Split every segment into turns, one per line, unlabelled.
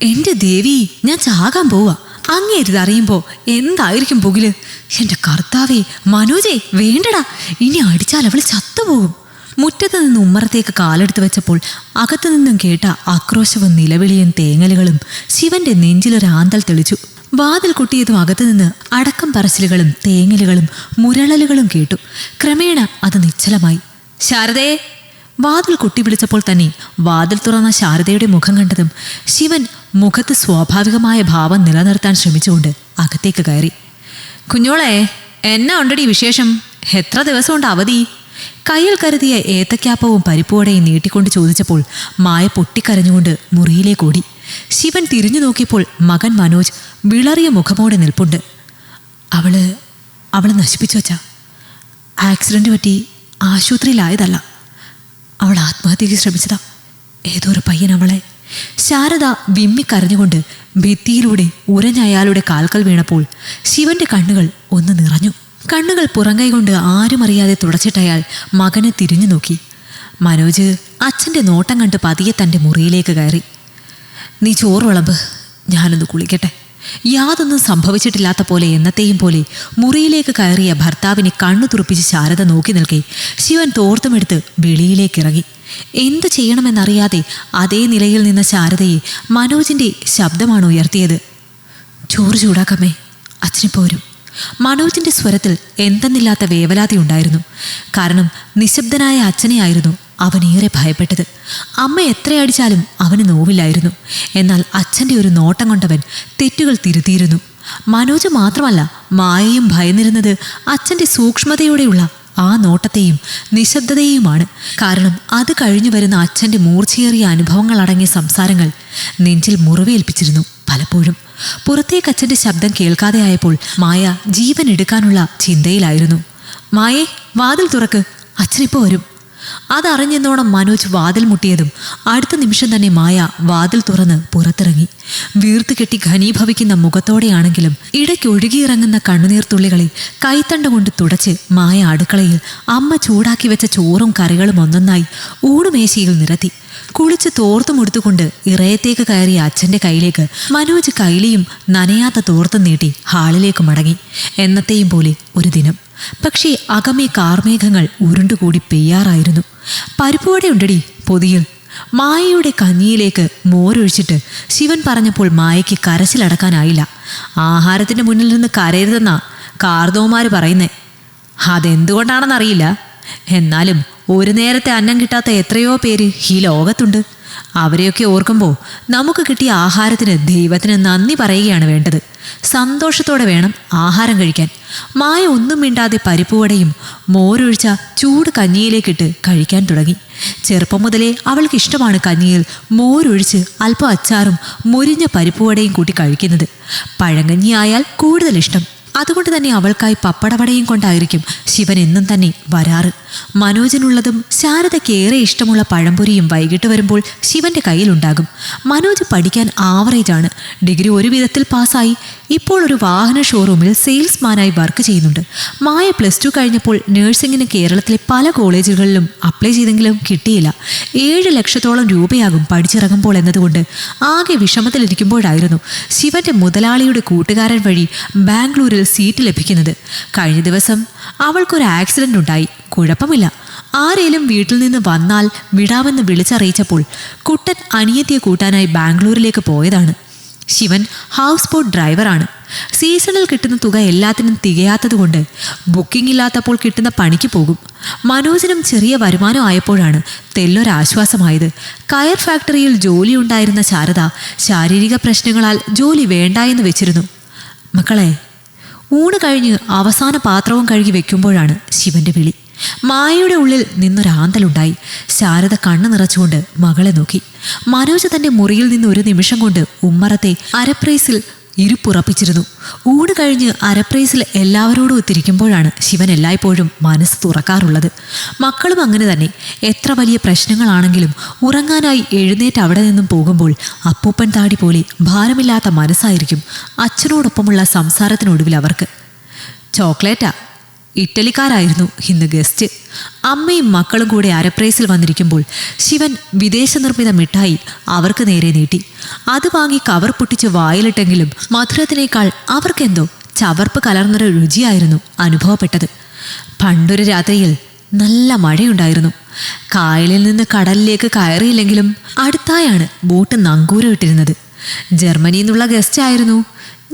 എൻ്റെ ദേവി, ഞാൻ ചാകാൻ പോവാ. അങ്ങേരിതറിയുമ്പോ എന്തായിരിക്കും പുകില്? എൻ്റെ കർത്താവേ, മനോജേ വേണ്ടടാ, ഇനി അടിച്ചാൽ അവൾ ചത്തുപോകും. മുറ്റത്ത് നിന്ന് ഉമ്മറത്തേക്ക് കാലെടുത്ത് വെച്ചപ്പോൾ അകത്തു നിന്നും കേട്ട ആക്രോശവും നിലവിളിയും തേങ്ങലുകളും ശിവന്റെ നെഞ്ചിലൊരാന്തൽ തെളിച്ചു. വാതിൽ കൊട്ടിയതും അകത്തുനിന്ന് അടക്കം പറച്ചിലുകളും തേങ്ങലുകളും മുരളലുകളും കേട്ടു. ക്രമേണ അത് നിശ്ചലമായി. ശാരദേ! വാതിൽ കൊട്ടി വിളിച്ചപ്പോൾ തന്നെ വാതിൽ തുറന്ന ശാരദയുടെ മുഖം കണ്ടതും ശിവൻ മുഖത്ത് സ്വാഭാവികമായ ഭാവം നിലനിർത്താൻ ശ്രമിച്ചുകൊണ്ട് അകത്തേക്ക് കയറി. കുഞ്ഞോളെ, എന്നാ ഉണ്ടടി വിശേഷം? എത്ര ദിവസം കൊണ്ട് അവധി? കയ്യിൽ കരുതിയ ഏത്തക്കാപ്പവും പരിപ്പുവടയും നീട്ടിക്കൊണ്ട് ചോദിച്ചപ്പോൾ മായ പൊട്ടിക്കരഞ്ഞുകൊണ്ട് മുറിയിലേക്ക് ഓടി. ശിവൻ തിരിഞ്ഞു നോക്കിയപ്പോൾ മകൻ മനോജ് വിളറിയ മുഖമോടെ നിൽപ്പുണ്ട്. അവള് നശിപ്പിച്ചു വച്ചാ. ആക്സിഡന്റ് പറ്റി ആശുപത്രിയിലായതല്ല, അവൾ ആത്മഹത്യയ്ക്ക് ശ്രമിച്ചതാ. ഏതോ ഒരു പയ്യൻ അവളെ. ശാരദ വിമ്മിക്കരഞ്ഞുകൊണ്ട് ഭിത്തിയിലൂടെ ഉരഞ്ഞയാളുടെ കാൽക്കൽ വീണപ്പോൾ ശിവന്റെ കണ്ണുകൾ ഒന്ന് നിറഞ്ഞു. കണ്ണുകൾ പുറങ്കൈ കൊണ്ട് ആരും അറിയാതെ തുടച്ചിട്ടയാൾ മകനെ തിരിഞ്ഞു നോക്കി. മനോജ് അച്ഛൻ്റെ നോട്ടം കണ്ട് പതിയെ തൻ്റെ മുറിയിലേക്ക് കയറി. നീ ചോറ് വിളമ്പ്, ഞാനൊന്ന് കുളിക്കട്ടെ. യാതൊന്നും സംഭവിച്ചിട്ടില്ലാത്ത പോലെ എന്നത്തെയും പോലെ മുറിയിലേക്ക് കയറിയ ഭർത്താവിനെ കണ്ണു തുറപ്പിച്ച് ശാരദ നോക്കി നിൽക്കെ ശിവൻ തോർത്തുമെടുത്ത് വെളിയിലേക്കിറങ്ങി. എന്തു ചെയ്യണമെന്നറിയാതെ അതേ നിലയിൽ നിന്ന ശാരദയെ മനോജിൻ്റെ ശബ്ദമാണ് ഉയർത്തിയത്. ചോറ് ചൂടാക്കമ്മേ, അച്ഛനിപ്പോൾ വരും. മനോജിൻ്റെ സ്വരത്തിൽ എന്തെന്നില്ലാത്ത വേവലാതി ഉണ്ടായിരുന്നു. കാരണം നിശബ്ദനായ അച്ഛനെയായിരുന്നു അവനേറെ ഭയപ്പെട്ടത്. അമ്മ എത്രയടിച്ചാലും അവന് നോവില്ലായിരുന്നു. എന്നാൽ അച്ഛൻ്റെ ഒരു നോട്ടം കൊണ്ടവൻ തെറ്റുകൾ തിരുത്തിയിരുന്നു. മനോജ് മാത്രമല്ല, മായയും ഭയന്നിരുന്നത് അച്ഛൻ്റെ സൂക്ഷ്മതയോടെയുള്ള ആ നോട്ടത്തെയും നിശബ്ദതയുമാണ്. കാരണം അത് കഴിഞ്ഞു വരുന്ന അച്ഛൻ്റെ മൂർച്ചയേറിയ അനുഭവങ്ങളടങ്ങിയ സംസാരങ്ങൾ നെഞ്ചിൽ മുറിവേൽപ്പിച്ചിരുന്നു. പലപ്പോഴും പുറത്തേക്ക് അച്ഛൻ്റെ ശബ്ദം കേൾക്കാതെ ആയപ്പോൾ മായ ജീവൻ എടുക്കാനുള്ള ചിന്തയിലായിരുന്നു. മായേ, വാതിൽ തുറക്ക്, അച്ഛനിപ്പോൾ വരും. അതറിഞ്ഞെന്നോണം മനോജ് വാതിൽ മുട്ടിയതും അടുത്ത നിമിഷം തന്നെ മായ വാതിൽ തുറന്ന് പുറത്തിറങ്ങി. വീർത്ത് കെട്ടി ഘനീഭവിക്കുന്ന മുഖത്തോടെയാണെങ്കിലും ഇടയ്ക്ക് ഒഴുകിയിറങ്ങുന്ന കണ്ണുനീർത്തുള്ളികളെ കൈത്തണ്ട കൊണ്ട് തുടച്ച് മായ അടുക്കളയിൽ അമ്മ ചൂടാക്കി വെച്ച ചോറും കറികളും ഒന്നൊന്നായി ഊണുമേശയിൽ നിരത്തി. കുളിച്ച് തോർത്തും ഉടുത്തുകൊണ്ട് ഇറയത്തേക്ക് കയറിയ അച്ഛൻ്റെ കയ്യിലേക്ക് മനോജ് കൈലിയും നനയാത്ത തോർത്തും നീട്ടി ഹാളിലേക്ക് മടങ്ങി. എന്നത്തെയും പോലെ ഒരു ദിനം. പക്ഷേ അകമേ കാർമേഘങ്ങൾ ഉരുണ്ടുകൂടി പെയ്യാറായിരുന്നു. പരിപ്പുവടയുണ്ടടി പൊതിയിൽ. മായയുടെ കഞ്ഞിയിലേക്ക് മോരൊഴിച്ചിട്ട് ശിവൻ പറഞ്ഞപ്പോൾ മായയ്ക്ക് കരച്ചിലടക്കാനായില്ല. ആഹാരത്തിൻ്റെ മുന്നിൽ നിന്ന് കരയരുതെന്നാ കാർന്നോമാർ പറയുന്നേ. അതെന്തുകൊണ്ടാണെന്നറിയില്ല. എന്നാലും ഒരു നേരത്തെ അന്നം കിട്ടാത്ത എത്രയോ പേര് ഈ ലോകത്തുണ്ട്. അവരെയൊക്കെ ഓർക്കുമ്പോൾ നമുക്ക് കിട്ടിയ ആഹാരത്തിന് ദൈവത്തിന് നന്ദി പറയുകയാണ് വേണ്ടത്. സന്തോഷത്തോടെ വേണം ആഹാരം കഴിക്കാൻ. മായ ഒന്നും മിണ്ടാതെ പരിപ്പുവടയും മോരൊഴിച്ച ചൂട് കഞ്ഞിയിലേക്കിട്ട് കഴിക്കാൻ തുടങ്ങി. ചെറുപ്പം മുതലേ അവൾക്ക് ഇഷ്ടമാണ് കഞ്ഞിയിൽ മോരൊഴിച്ച് അല്പം അച്ചാറും മുരിഞ്ഞ പരിപ്പുവടയും കൂട്ടി കഴിക്കുന്നത്. പഴങ്കഞ്ഞിയായാൽ കൂടുതൽ ഇഷ്ടം. അതുകൊണ്ട് തന്നെ അവൾക്കായി പപ്പടവടയും കൊണ്ടായിരിക്കും ശിവൻ എന്നും തന്നെ വരാറ്. മനോജിനുള്ളതും ശാരദയ്ക്ക് ഏറെ ഇഷ്ടമുള്ള പഴംപൊരിയും വൈകിട്ട് വരുമ്പോൾ ശിവന്റെ കയ്യിലുണ്ടാകും. മനോജ് പഠിക്കാൻ ആവറേജാണ്. ഡിഗ്രി ഒരു വിധത്തിൽ പാസ്സായി. ഇപ്പോൾ ഒരു വാഹന ഷോറൂമിൽ സെയിൽസ്മാനായി വർക്ക് ചെയ്യുന്നുണ്ട്. മായ +2 കഴിഞ്ഞപ്പോൾ നഴ്സിംഗിന് കേരളത്തിലെ പല കോളേജുകളിലും അപ്ലൈ ചെയ്തെങ്കിലും കിട്ടിയില്ല. 7 ലക്ഷത്തോളം രൂപയാകും പഠിച്ചിറങ്ങുമ്പോൾ എന്നതുകൊണ്ട് ആകെ വിഷമത്തിലിരിക്കുമ്പോഴായിരുന്നു ശിവന്റെ മുതലാളിയുടെ കൂട്ടുകാരൻ വഴി ബാംഗ്ലൂരിൽ സീറ്റ് ലഭിക്കുന്നത്. കഴിഞ്ഞ ദിവസം അവൾക്കൊരു ആക്സിഡന്റ് ഉണ്ടായി. കുഴപ്പമില്ല, ആരേലും വീട്ടിൽ നിന്ന് വന്നാൽ വിടാമെന്ന് വിളിച്ചറിയിച്ചപ്പോൾ കുട്ടൻ അനിയത്തിയെ കൂട്ടാനായി ബാംഗ്ലൂരിലേക്ക് പോയതാണ്. ശിവൻ ഹൗസ് ബോട്ട് ഡ്രൈവറാണ്. സീസണിൽ കിട്ടുന്ന തുക എല്ലാത്തിനും തികയാത്തതുകൊണ്ട് ബുക്കിംഗ് ഇല്ലാത്തപ്പോൾ കിട്ടുന്ന പണിക്ക് പോകും. മനോജിനും ചെറിയ വരുമാനം ആയപ്പോഴാണ് തെല്ലൊരാശ്വാസമായത്. കയർ ഫാക്ടറിയിൽ ജോലിയുണ്ടായിരുന്ന ശാരദ ശാരീരിക പ്രശ്നങ്ങളാൽ ജോലി വേണ്ട എന്ന് വെച്ചിരുന്നു. മക്കളെ, ഊണ് കഴിഞ്ഞ് അവസാന പാത്രവും കഴുകി വെക്കുമ്പോഴാണ് ശിവന്റെ വിളി. മായയുടെ ഉള്ളിൽ നിന്നൊരാന്തലുണ്ടായി. ശാരദ കണ്ണു നിറച്ചുകൊണ്ട് മകളെ നോക്കി. മനോജ് തന്റെ മുറിയിൽ നിന്ന് ഒരു നിമിഷം കൊണ്ട് ഉമ്മറത്തെ അരപ്രൈസിൽ ഇരുപ്പുറപ്പിച്ചിരുന്നു. ഊണ് കഴിഞ്ഞ് അരപ്രൈസിൽ എല്ലാവരോടും ഒത്തിരിക്കുമ്പോഴാണ് ശിവൻ എല്ലായ്പ്പോഴും മനസ്സ് തുറക്കാറുള്ളത്. മക്കളും അങ്ങനെ തന്നെ. എത്ര വലിയ പ്രശ്നങ്ങളാണെങ്കിലും ഉറങ്ങാനായി എഴുന്നേറ്റ് അവിടെ നിന്നും പോകുമ്പോൾ അപ്പൂപ്പൻ താടി പോലെ ഭാരമില്ലാത്ത മനസ്സായിരിക്കും അച്ഛനോടൊപ്പമുള്ള സംസാരത്തിനൊടുവിൽ അവർക്ക്. ചോക്ലേറ്റാ, ഇറ്റലിക്കാരായിരുന്നു ഇന്ന് ഗസ്റ്റ്. അമ്മയും മക്കളും കൂടെ അരപ്രൈസിൽ വന്നിരിക്കുമ്പോൾ ശിവൻ വിദേശ നിർമ്മിത മിഠായി അവർക്ക് നേരെ നീട്ടി. അത് വാങ്ങി കവർ പൊട്ടിച്ച് വായിലിട്ടെങ്കിലും മധുരത്തിനേക്കാൾ അവർക്കെന്തോ ചവർപ്പ് കലർന്നൊരു രുചിയായിരുന്നു അനുഭവപ്പെട്ടത്. പണ്ടൊരു രാത്രിയിൽ നല്ല മഴയുണ്ടായിരുന്നു. കായലിൽ നിന്ന് കടലിലേക്ക് കയറിയില്ലെങ്കിലും അടുത്തായാണ് ബോട്ട് നങ്കൂരം ഇട്ടിരുന്നത്. ജർമ്മനിയിൽ നിന്നുള്ള ഗസ്റ്റ് ആയിരുന്നു.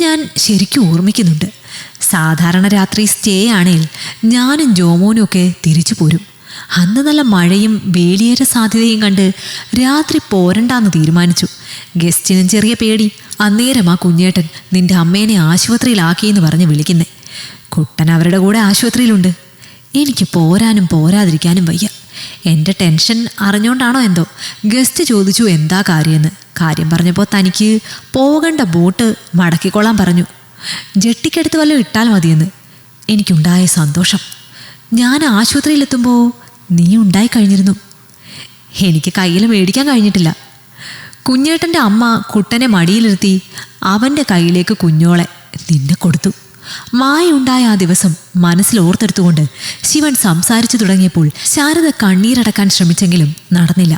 ഞാൻ ശരിക്കും ഓർമ്മിക്കുന്നുണ്ട്. സാധാരണ രാത്രി സ്റ്റേ ആണെങ്കിൽ ഞാനും ജോമോനും ഒക്കെ തിരിച്ചു പോരും. അന്ന് നല്ല മഴയും വേലിയേറ്റ സാധ്യതയും കണ്ട് രാത്രി പോരണ്ടാന്ന് തീരുമാനിച്ചു. ഗസ്റ്റിനും ചെറിയ പേടി. അന്നേരം ആ കുഞ്ഞേട്ടൻ നിന്റെ അമ്മേനെ ആശുപത്രിയിലാക്കിയെന്ന് പറഞ്ഞ് വിളിക്കുന്നേ. കുട്ടൻ അവരുടെ കൂടെ ആശുപത്രിയിലുണ്ട്. എനിക്ക് പോരാനും പോരാതിരിക്കാനും വയ്യ. എൻ്റെ ടെൻഷൻ അറിഞ്ഞുകൊണ്ടാണോ എന്തോ ഗസ്റ്റ് ചോദിച്ചു എന്താ കാര്യമെന്ന്. കാര്യം പറഞ്ഞപ്പോൾ തനിക്ക് പോകേണ്ട ബോട്ട് മടക്കിക്കൊള്ളാൻ പറഞ്ഞു. ജെട്ടിക്കടുത്ത് വല്ലതും ഇട്ടാൽ മതിയെന്ന്. എനിക്കുണ്ടായ സന്തോഷം. ഞാൻ ആശുപത്രിയിലെത്തുമ്പോൾ നീ ഉണ്ടായിക്കഴിഞ്ഞിരുന്നു. എനിക്ക് കയ്യിൽ മേടിക്കാൻ കഴിഞ്ഞിട്ടില്ല. കുഞ്ഞേട്ടൻ്റെ അമ്മ കുട്ടനെ മടിയിലിരുത്തി അവൻ്റെ കയ്യിലേക്ക് കുഞ്ഞോളെ നിന്നെ കൊടുത്തു. മായുണ്ടായ ആ ദിവസം മനസ്സിൽ ഓർത്തെടുത്തുകൊണ്ട് ശിവൻ സംസാരിച്ചു തുടങ്ങിയപ്പോൾ ശാരദ കണ്ണീരടക്കാൻ ശ്രമിച്ചെങ്കിലും നടന്നില്ല.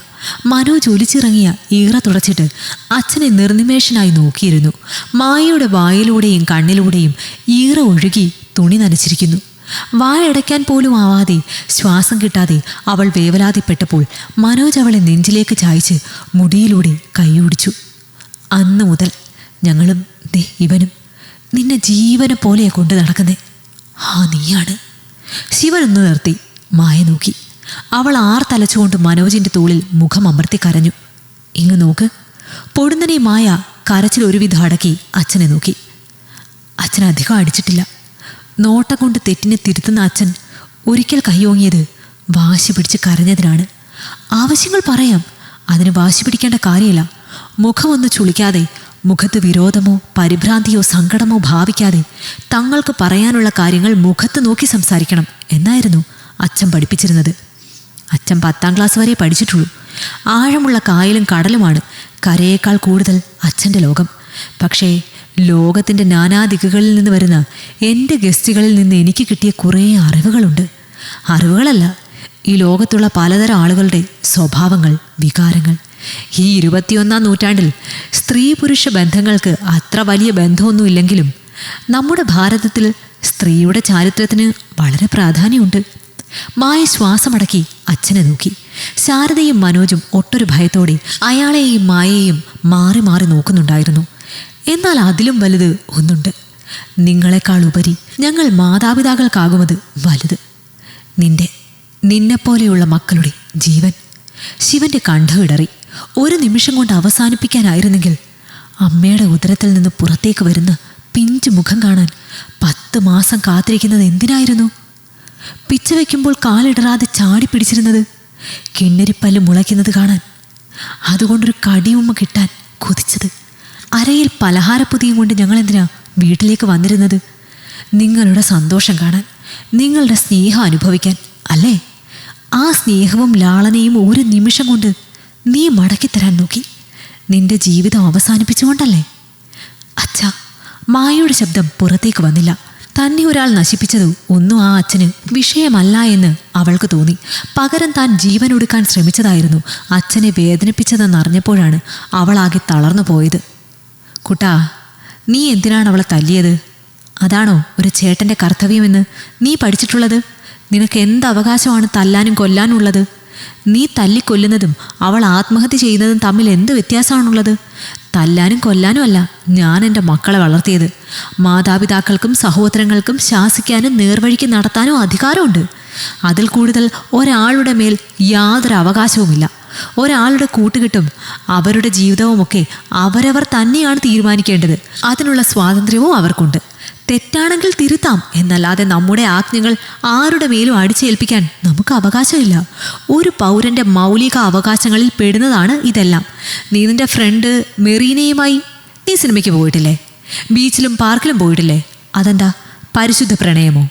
മനോജ് ഒലിച്ചിറങ്ങിയ ഈറ തുടച്ചിട്ട് അച്ഛനെ നിർനിമേഷനായി നോക്കിയിരുന്നു. മായയുടെ വായിലൂടെയും കണ്ണിലൂടെയും ഈറ ഒഴുകി തുണി നനച്ചിരിക്കുന്നു. വായടയ്ക്കാൻ പോലും ആവാതെ ശ്വാസം കിട്ടാതെ അവൾ വേവലാതിപ്പെട്ടപ്പോൾ മനോജ് അവളെ നെഞ്ചിലേക്ക് ചായച്ച് മുടിയിലൂടെ കൈയോടിച്ചു. അന്നു മുതൽ ഞങ്ങളും ഇവനും നിന്നെ ജീവനെ പോലെയാ കൊണ്ട് നടക്കുന്നേ. ആ നീയാണ്. ശിവനൊന്ന് നിർത്തി മായ നോക്കി. അവൾ തലച്ചുകൊണ്ട് മനോജിൻ്റെ തോളിൽ മുഖം അമർത്തി കരഞ്ഞു. ഇങ്ങ് നോക്ക്. പൊടുന്നനെ മായ കരച്ചിൽ ഒരുവിധം അടക്കി അച്ഛനെ നോക്കി. അച്ഛൻ അധികം അടിച്ചിട്ടില്ല. നോട്ടം കൊണ്ട് തെറ്റിനെ തിരുത്തുന്ന അച്ഛൻ ഒരിക്കൽ കൈയോങ്ങിയത് വാശി പിടിച്ച് കരഞ്ഞതിനാണ്. ആവശ്യങ്ങൾ പറയാം, അതിന് വാശി പിടിക്കേണ്ട കാര്യമില്ല. മുഖമൊന്ന് ചുളിക്കാതെ, മുഖത്ത് വിരോധമോ പരിഭ്രാന്തിയോ സങ്കടമോ ഭാവിക്കാതെ തങ്ങൾക്ക് പറയാനുള്ള കാര്യങ്ങൾ മുഖത്ത് നോക്കി സംസാരിക്കണം എന്നായിരുന്നു അച്ഛൻ പഠിപ്പിച്ചിരുന്നത്. അച്ഛൻ 10ാം ക്ലാസ് വരെ പഠിച്ചിട്ടുള്ളൂ. ആഴമുള്ള കായലും കടലുമാണ് കരയേക്കാൾ കൂടുതൽ അച്ഛൻ്റെ ലോകം. പക്ഷേ ലോകത്തിൻ്റെ നാനാദിക്കുകളിൽ നിന്ന് വരുന്ന എൻ്റെ ഗസ്റ്റുകളിൽ നിന്ന് എനിക്ക് കിട്ടിയ കുറേ അറിവുകളുണ്ട്. അറിവുകളല്ല, ഈ ലോകത്തുള്ള പലതരം ആളുകളുടെ സ്വഭാവങ്ങൾ, വികാരങ്ങൾ. ഈ 21ാം നൂറ്റാണ്ടിൽ സ്ത്രീ പുരുഷ ബന്ധങ്ങൾക്ക് അത്ര വലിയ ബന്ധമൊന്നുമില്ലെങ്കിലും നമ്മുടെ ഭാരതത്തിൽ സ്ത്രീയുടെ ചാരിത്രത്തിന് വളരെ പ്രാധാന്യമുണ്ട്. മായ ശ്വാസമടക്കി അച്ഛനെ നോക്കി. ശാരദയും മനോജും ഒട്ടൊരു ഭയത്തോടെ അയാളെയും മായയെയും മാറി മാറി നോക്കുന്നുണ്ടായിരുന്നു. എന്നാൽ അതിലും വലുത് ഒന്നുണ്ട്. നിങ്ങളെക്കാൾ ഉപരി ഞങ്ങൾ മാതാപിതാക്കൾക്കാകുമത് വലുത്. നിന്നെപ്പോലെയുള്ള മക്കളുടെ ജീവൻ. ശിവന്റെ കണ്ഠമിടറി. ഒരു നിമിഷം കൊണ്ട് അവസാനിപ്പിക്കാനായിരുന്നെങ്കിൽ അമ്മയുടെ ഉദരത്തിൽ നിന്ന് പുറത്തേക്ക് വരുന്ന പിഞ്ചു മുഖം കാണാൻ 10 മാസം കാത്തിരിക്കുന്നത് എന്തിനായിരുന്നു? പിച്ച വയ്ക്കുമ്പോൾ കാലിടറാതെ ചാടി പിടിച്ചിരുന്നത് കിണ്ണരിപ്പല്ല് മുളയ്ക്കുന്നത് കാണാൻ. അതുകൊണ്ടൊരു കടിയുമ്മ കിട്ടാൻ കൊതിച്ചത്. അരയിൽ പലഹാരപ്പൊതിയും കൊണ്ട് ഞങ്ങളെന്തിനാ വീട്ടിലേക്ക് വന്നിരുന്നത്? നിങ്ങളുടെ സന്തോഷം കാണാൻ, നിങ്ങളുടെ സ്നേഹം അനുഭവിക്കാൻ അല്ലേ? ആ സ്നേഹവും ലാളനയും ഒരു നിമിഷം കൊണ്ട് നീ മടക്കിത്തരാൻ നോക്കി. നിന്റെ ജീവിതം അവസാനിപ്പിച്ചുകൊണ്ടല്ലേ? അച്ഛാ. മായയുടെ ശബ്ദം പുറത്തേക്ക് വന്നില്ല. തന്നെ ഒരാൾ നശിപ്പിച്ചത് ഒന്നും ആ അച്ഛന് വിഷയമല്ല എന്ന് അവൾക്ക് തോന്നി. പകരം താൻ ജീവൻ ഒടുക്കാൻ ശ്രമിച്ചതായിരുന്നു അച്ഛനെ വേദനിപ്പിച്ചതെന്നറിഞ്ഞപ്പോഴാണ് അവളാകെ തളർന്നു പോയത്. കുട്ടാ, നീ എന്തിനാണ് അവളെ തല്ലിയത്? അതാണോ ഒരു ചേട്ടൻ്റെ കർത്തവ്യമെന്ന് നീ പഠിച്ചിട്ടുള്ളത്? നിനക്ക് എന്ത് അവകാശമാണ് തല്ലാനും കൊല്ലാനുള്ളത്? നീ തല്ലിക്കൊല്ലുന്നതും അവൾ ആത്മഹത്യ ചെയ്യുന്നതും തമ്മിൽ എന്ത് വ്യത്യാസമാണുള്ളത്? തല്ലാനും കൊല്ലാനും അല്ല ഞാൻ എൻ്റെ മക്കളെ വളർത്തിയത്. മാതാപിതാക്കൾക്കും സഹോദരങ്ങൾക്കും ശാസിക്കാനും നേർവഴിക്ക് നടത്താനും അധികാരമുണ്ട്. അതിൽ കൂടുതൽ ഒരാളുടെ മേൽ യാതൊരു അവകാശവുമില്ല. ഒരാളുടെ കൂട്ടുകെട്ടും അവരുടെ ജീവിതവുമൊക്കെ അവരവർ തന്നെയാണ് തീരുമാനിക്കേണ്ടത്. അതിനുള്ള സ്വാതന്ത്ര്യവും അവർക്കുണ്ട്. തെറ്റാണെങ്കിൽ തിരുത്താം എന്നല്ലാതെ നമ്മുടെ ആജ്ഞകൾ ആരുടെ മേലും അടിച്ചേൽപ്പിക്കാൻ നമുക്ക് അവകാശമില്ല. ഒരു പൗരൻ്റെ മൗലിക അവകാശങ്ങളിൽ പെടുന്നതാണ് ഇതെല്ലാം. നീ നിൻ്റെ ഫ്രണ്ട് മെറീനയുമായി നീ സിനിമയ്ക്ക് പോയിട്ടില്ലേ? ബീച്ചിലും പാർക്കിലും പോയിട്ടില്ലേ? അതെന്താ പരിശുദ്ധ പ്രണയമോ?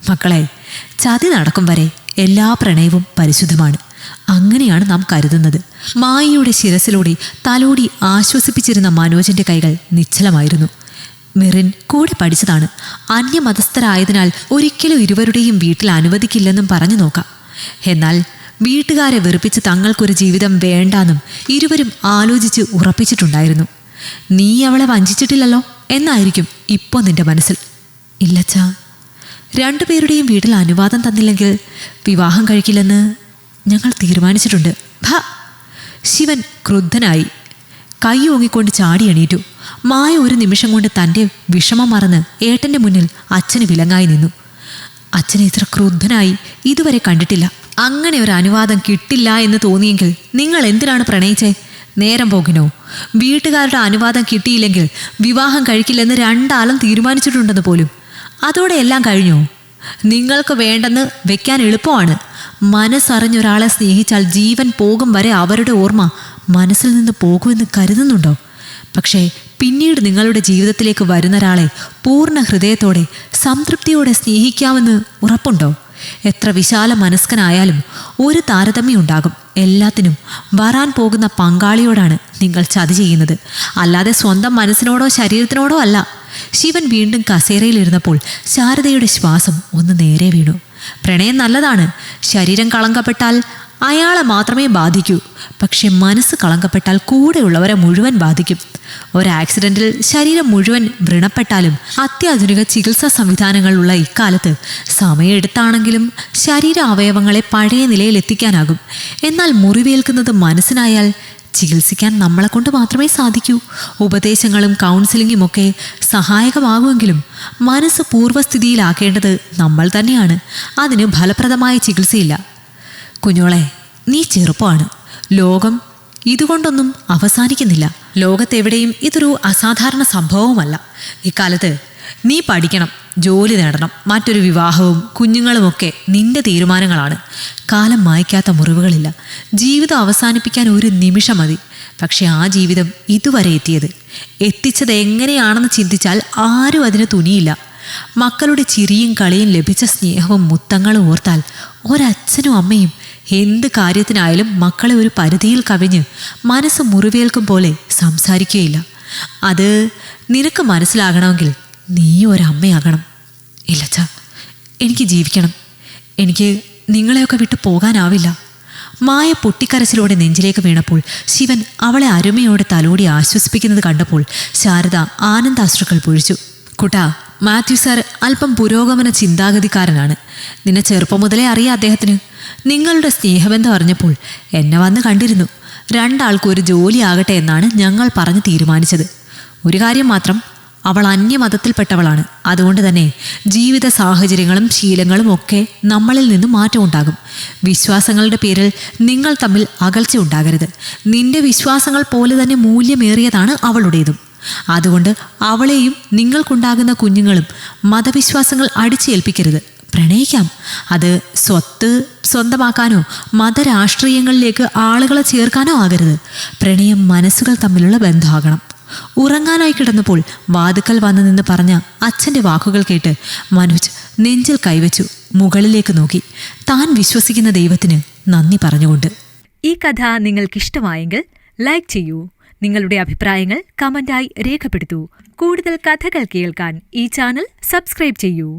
മക്കളെ, ചതി നടക്കും വരെ എല്ലാ പ്രണയവും പരിശുദ്ധമാണ്. അങ്ങനെയാണ് നാം കരുതുന്നത്. മായയുടെ ശിരസിലൂടെ തലോടി ആശ്വസിപ്പിച്ചിരുന്ന മനോജിൻ്റെ കൈകൾ നിശ്ചലമായിരുന്നു. മെറിൻ കൂടെ പഠിച്ചതാണ്. അന്യമതസ്ഥരായതിനാൽ ഒരിക്കലും ഇരുവരുടെയും വീട്ടിൽ അനുവദിക്കില്ലെന്നും പറഞ്ഞു നോക്കാം. എന്നാൽ വീട്ടുകാരെ വെറുപ്പിച്ച് തങ്ങൾക്കൊരു ജീവിതം വേണ്ടാന്നും ഇരുവരും ആലോചിച്ച് ഉറപ്പിച്ചിട്ടുണ്ടായിരുന്നു. നീ അവളെ വഞ്ചിച്ചിട്ടില്ലല്ലോ എന്നായിരിക്കും ഇപ്പോൾ നിന്റെ മനസ്സിൽ. ഇല്ലച്ചാ, രണ്ടുപേരുടെയും വീട്ടിൽ അനുവാദം തന്നില്ലെങ്കിൽ വിവാഹം കഴിക്കില്ലെന്ന് ഞങ്ങൾ തീരുമാനിച്ചിട്ടുണ്ട്. ഭ! ശിവൻ ക്രുദ്ധനായി കൈ ഓങ്ങിക്കൊണ്ട് ചാടി എണീറ്റു. മായ ഒരു നിമിഷം കൊണ്ട് തൻ്റെ വിഷമം മറന്ന് ഏട്ടൻ്റെ മുന്നിൽ അച്ഛന് വിലങ്ങായി നിന്നു. അച്ഛനെ ഇത്ര ക്രുദ്ധനായി ഇതുവരെ കണ്ടിട്ടില്ല. അങ്ങനെ ഒരു അനുവാദം കിട്ടില്ല എന്ന് തോന്നിയെങ്കിൽ നിങ്ങൾ എന്തിനാണ് പ്രണയിച്ചേ? നേരം പോകിനോ? വീട്ടുകാരുടെ അനുവാദം കിട്ടിയില്ലെങ്കിൽ വിവാഹം കഴിക്കില്ലെന്ന് രണ്ടാളും തീരുമാനിച്ചിട്ടുണ്ടെന്ന് പോലും. അതോടെ എല്ലാം കഴിഞ്ഞോ? നിങ്ങൾക്ക് വേണ്ടെന്ന് വെക്കാൻ എളുപ്പമാണ്. മനസ്സറിഞ്ഞൊരാളെ സ്നേഹിച്ചാൽ ജീവൻ പോകും വരെ അവരുടെ ഓർമ്മ മനസ്സിൽ നിന്ന് പോകുമെന്ന് കരുതുന്നുണ്ടോ? പക്ഷേ പിന്നീട് നിങ്ങളുടെ ജീവിതത്തിലേക്ക് വരുന്ന ഒരാളെ പൂർണ്ണ ഹൃദയത്തോടെ സംതൃപ്തിയോടെ സ്നേഹിക്കാമെന്ന് ഉറപ്പുണ്ടോ? എത്ര വിശാല മനസ്കനായാലും ഒരു താരതമ്യം ഉണ്ടാകും. എല്ലാത്തിനും വരാൻ പോകുന്ന പങ്കാളിയോടാണ് നിങ്ങൾ ചതി ചെയ്യുന്നത്, അല്ലാതെ സ്വന്തം മനസ്സിനോടോ ശരീരത്തിനോടോ അല്ല. ശിവൻ വീണ്ടും കസേരയിലിരുന്നപ്പോൾ ശാരദയുടെ ശ്വാസം ഒന്ന് നേരെ വീണു. പ്രണയം നല്ലതാണ്. ശരീരം കളങ്കപ്പെട്ടാൽ അയാളെ മാത്രമേ ബാധിക്കൂ. പക്ഷെ മനസ്സ് കളങ്കപ്പെട്ടാൽ കൂടെയുള്ളവരെ മുഴുവൻ ബാധിക്കും. ഒരാക്സിഡൻറ്റിൽ ശരീരം മുഴുവൻ വ്രണപ്പെട്ടാലും അത്യാധുനിക ചികിത്സാ സംവിധാനങ്ങളുള്ള ഇക്കാലത്ത് സമയമെടുത്താണെങ്കിലും ശരീര അവയവങ്ങളെ പഴയ നിലയിലെത്തിക്കാനാകും. എന്നാൽ മുറിവേൽക്കുന്നത് മനസ്സിനായാൽ ചികിത്സിക്കാൻ നമ്മളെ കൊണ്ട് മാത്രമേ സാധിക്കൂ. ഉപദേശങ്ങളും കൗൺസിലിങ്ങും ഒക്കെ സഹായകമാകുമെങ്കിലും മനസ്സ് പൂർവ്വസ്ഥിതിയിലാക്കേണ്ടത് നമ്മൾ തന്നെയാണ്. അതിന് ഫലപ്രദമായ ചികിത്സയില്ല. കുഞ്ഞോളെ, നീ ചെറുപ്പമാണ്. ലോകം ഇതുകൊണ്ടൊന്നും അവസാനിക്കുന്നില്ല. ലോകത്തെവിടെയും ഇതൊരു അസാധാരണ സംഭവവുമല്ല. ഇക്കാലത്ത് നീ പഠിക്കണം, ജോലി നേടണം, മറ്റൊരു വിവാഹവും കുഞ്ഞുങ്ങളുമൊക്കെ നിന്റെ തീരുമാനങ്ങളാണ്. കാലം മായ്ക്കാത്ത മുറിവുകളില്ല. ജീവിതം അവസാനിപ്പിക്കാൻ ഒരു നിമിഷം മതി. പക്ഷെ ആ ജീവിതം ഇതുവരെ എത്തിച്ചത് എങ്ങനെയാണെന്ന് ചിന്തിച്ചാൽ ആരും അതിന് തുനിയില്ല. മക്കളുടെ ചിരിയും കളിയും ലഭിച്ച സ്നേഹവും മുത്തങ്ങളും ഓർത്താൽ ഒരച്ഛനും അമ്മയും എന്ത് കാര്യത്തിനായാലും മക്കളെ ഒരു പരിധിയിൽ കവിഞ്ഞ് മനസ്സ് മുറിവേൽക്കും പോലെ സംസാരിക്കുകയില്ല. അത് നിനക്ക് മനസ്സിലാകണമെങ്കിൽ നീ ഒരമ്മയാകണം. ഇല്ലച്ചാ, എനിക്ക് ജീവിക്കണം. എനിക്ക് നിങ്ങളെയൊക്കെ വിട്ടു പോകാനാവില്ല. മായ പൊട്ടിക്കരച്ചിലൂടെ നെഞ്ചിലേക്ക് വീണപ്പോൾ ശിവൻ അവളെ അരുമയോടെ തലോടി ആശ്വസിപ്പിക്കുന്നത് കണ്ടപ്പോൾ ശാരദ ആനന്ദാശ്രുക്കൾ പൊഴിച്ചു. കുട്ടാ, മാത്യു സാർ അല്പം പുരോഗമന ചിന്താഗതിക്കാരനാണ്. നിന്നെ ചെറുപ്പം മുതലേ അറിയാം അദ്ദേഹത്തിന്. നിങ്ങളുടെ സ്നേഹബന്ധം അറിഞ്ഞപ്പോൾ എന്നെ വന്ന് കണ്ടിരുന്നു. രണ്ടാൾക്കും ഒരു ജോലിയാകട്ടെ എന്നാണ് ഞങ്ങൾ പറഞ്ഞ് തീരുമാനിച്ചത്. ഒരു കാര്യം മാത്രം, അവൾ അന്യമതത്തിൽപ്പെട്ടവളാണ്. അതുകൊണ്ട് തന്നെ ജീവിത സാഹചര്യങ്ങളും ശീലങ്ങളും ഒക്കെ നമ്മളിൽ നിന്ന് മാറ്റമുണ്ടാകും. വിശ്വാസങ്ങളുടെ പേരിൽ നിങ്ങൾ തമ്മിൽ അകൽച്ച ഉണ്ടാകരുത്. നിന്റെ വിശ്വാസങ്ങൾ പോലെ തന്നെ മൂല്യമേറിയതാണ് അവളുടേതും. അതുകൊണ്ട് അവളെയും നിങ്ങൾക്കുണ്ടാകുന്ന കുഞ്ഞുങ്ങളും മതവിശ്വാസങ്ങൾ അടിച്ചേൽപ്പിക്കരുത്. പ്രണയിക്കാം. അത് സ്വത്ത് സ്വന്തമാക്കാനോ മതരാഷ്ട്രീയങ്ങളിലേക്ക് ആളുകളെ ചേർക്കാനോ ആകരുത്. പ്രണയം മനസ്സുകൾ തമ്മിലുള്ള ബന്ധമാകണം. ഉറങ്ങാനായി കിടന്നപ്പോൾ വാതുക്കൽ വന്നു നിന്ന് പറഞ്ഞ അച്ഛൻ്റെ വാക്കുകൾ കേട്ട് മനോജ് നെഞ്ചിൽ കൈവച്ചു മുകളിലേക്ക് നോക്കി, താൻ വിശ്വസിക്കുന്ന ദൈവത്തിന് നന്ദി പറഞ്ഞുകൊണ്ട്.
ഈ കഥ നിങ്ങൾക്കിഷ്ടമായെങ്കിൽ ലൈക്ക് ചെയ്യൂ. നിങ്ങളുടെ അഭിപ്രായങ്ങൾ കമന്റായി രേഖപ്പെടുത്തൂ. കൂടുതൽ കഥകൾ കേൾക്കാൻ ഈ ചാനൽ സബ്സ്ക്രൈബ് ചെയ്യൂ.